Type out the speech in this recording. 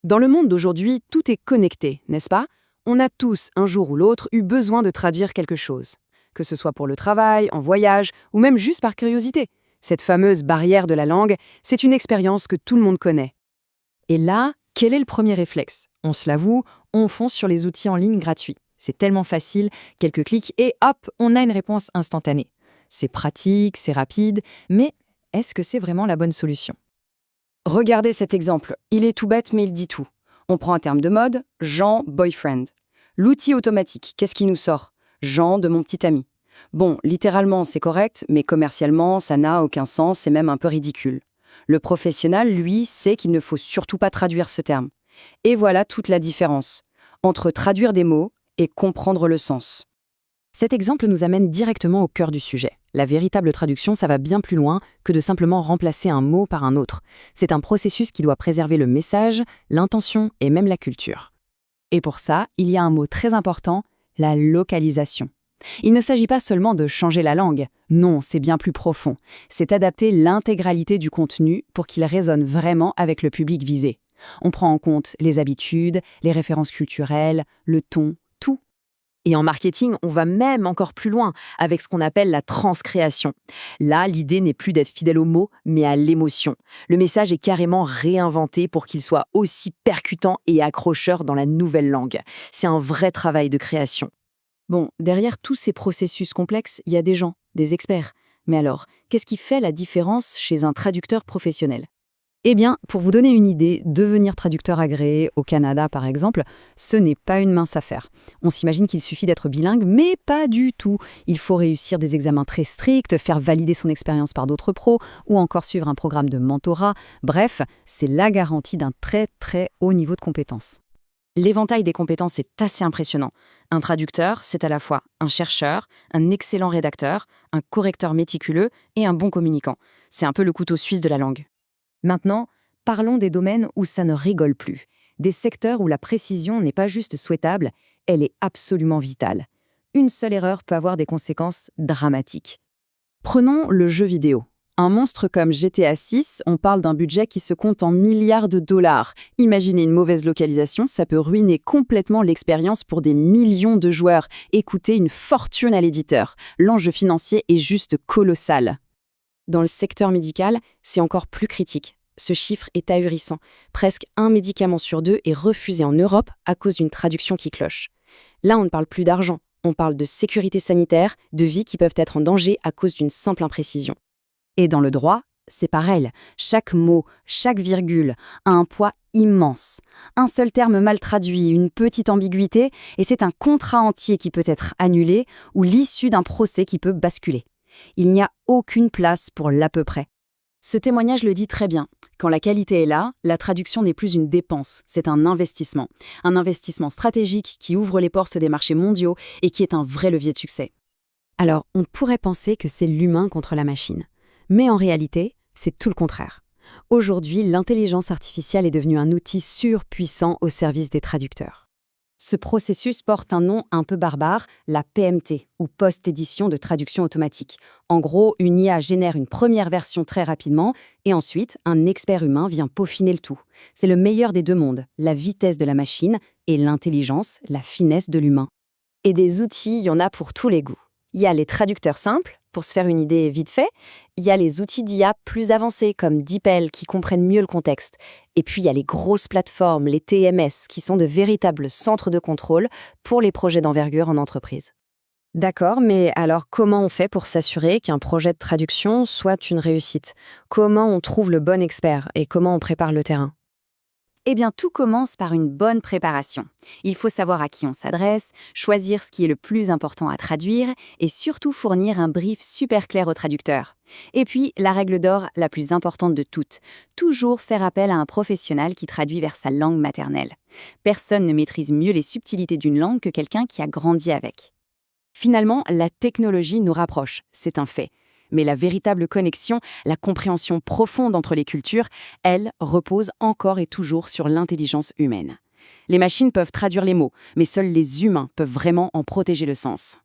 Dans le monde d'aujourd'hui, tout est connecté, n'est-ce pas? On a tous, un jour ou l'autre, eu besoin de traduire quelque chose. Que ce soit pour le travail, en voyage, ou même juste par curiosité. Cette fameuse barrière de la langue, c'est une expérience que tout le monde connaît. Et là, quel est le premier réflexe? On se l'avoue, on fonce sur les outils en ligne gratuits. C'est tellement facile, quelques clics et hop, on a une réponse instantanée. C'est pratique, c'est rapide, mais est-ce que c'est vraiment la bonne solution? Regardez cet exemple. Il est tout bête, mais il dit tout. On prend un terme de mode, Jean, boyfriend. L'outil automatique, qu'est-ce qui nous sort? Jean de mon petit ami. Bon, littéralement, c'est correct, mais commercialement, ça n'a aucun sens, c'est même un peu ridicule. Le professionnel, lui, sait qu'il ne faut surtout pas traduire ce terme. Et voilà toute la différence entre traduire des mots et comprendre le sens. Cet exemple nous amène directement au cœur du sujet. La véritable traduction, ça va bien plus loin que de simplement remplacer un mot par un autre. C'est un processus qui doit préserver le message, l'intention et même la culture. Et pour ça, il y a un mot très important, la localisation. Il ne s'agit pas seulement de changer la langue. Non, c'est bien plus profond. C'est adapter l'intégralité du contenu pour qu'il résonne vraiment avec le public visé. On prend en compte les habitudes, les références culturelles, le ton, tout. Et en marketing, on va même encore plus loin avec ce qu'on appelle la transcréation. Là, l'idée n'est plus d'être fidèle au mot, mais à l'émotion. Le message est carrément réinventé pour qu'il soit aussi percutant et accrocheur dans la nouvelle langue. C'est un vrai travail de création. Bon, derrière tous ces processus complexes, il y a des gens, des experts. Mais alors, qu'est-ce qui fait la différence chez un traducteur professionnel? Eh bien, pour vous donner une idée, devenir traducteur agréé au Canada, par exemple, ce n'est pas une mince affaire. On s'imagine qu'il suffit d'être bilingue, mais pas du tout. Il faut réussir des examens très stricts, faire valider son expérience par d'autres pros, ou encore suivre un programme de mentorat. Bref, c'est la garantie d'un très très haut niveau de compétence. L'éventail des compétences est assez impressionnant. Un traducteur, c'est à la fois un chercheur, un excellent rédacteur, un correcteur méticuleux et un bon communicant. C'est un peu le couteau suisse de la langue. Maintenant, parlons des domaines où ça ne rigole plus. Des secteurs où la précision n'est pas juste souhaitable, elle est absolument vitale. Une seule erreur peut avoir des conséquences dramatiques. Prenons le jeu vidéo. Un monstre comme GTA 6, on parle d'un budget qui se compte en milliards de dollars. Imaginez une mauvaise localisation, ça peut ruiner complètement l'expérience pour des millions de joueurs et coûter une fortune à l'éditeur. L'enjeu financier est juste colossal. Dans le secteur médical, c'est encore plus critique. Ce chiffre est ahurissant. Presque un médicament sur deux est refusé en Europe à cause d'une traduction qui cloche. Là, on ne parle plus d'argent, on parle de sécurité sanitaire, de vies qui peuvent être en danger à cause d'une simple imprécision. Et dans le droit, c'est pareil. Chaque mot, chaque virgule a un poids immense. Un seul terme mal traduit, une petite ambiguïté, et c'est un contrat entier qui peut être annulé ou l'issue d'un procès qui peut basculer. Il n'y a aucune place pour l'à peu près. Ce témoignage le dit très bien. Quand la qualité est là, la traduction n'est plus une dépense, c'est un investissement. Un investissement stratégique qui ouvre les portes des marchés mondiaux et qui est un vrai levier de succès. Alors, on pourrait penser que c'est l'humain contre la machine. Mais en réalité, c'est tout le contraire. Aujourd'hui, l'intelligence artificielle est devenue un outil surpuissant au service des traducteurs. Ce processus porte un nom un peu barbare, la PMT, ou post-édition de traduction automatique. En gros, une IA génère une première version très rapidement, et ensuite, un expert humain vient peaufiner le tout. C'est le meilleur des deux mondes, la vitesse de la machine et l'intelligence, la finesse de l'humain. Et des outils, il y en a pour tous les goûts. Il y a les traducteurs simples, pour se faire une idée vite fait. Il y a les outils d'IA plus avancés comme DeepL qui comprennent mieux le contexte. Et puis il y a les grosses plateformes, les TMS, qui sont de véritables centres de contrôle pour les projets d'envergure en entreprise. D'accord, mais alors comment on fait pour s'assurer qu'un projet de traduction soit une réussite? Comment on trouve le bon expert et comment on prépare le terrain? Eh bien, tout commence par une bonne préparation. Il faut savoir à qui on s'adresse, choisir ce qui est le plus important à traduire et surtout fournir un brief super clair au traducteur. Et puis, la règle d'or la plus importante de toutes, toujours faire appel à un professionnel qui traduit vers sa langue maternelle. Personne ne maîtrise mieux les subtilités d'une langue que quelqu'un qui a grandi avec. Finalement, la technologie nous rapproche, c'est un fait. Mais la véritable connexion, la compréhension profonde entre les cultures, elle, repose encore et toujours sur l'intelligence humaine. Les machines peuvent traduire les mots, mais seuls les humains peuvent vraiment en protéger le sens.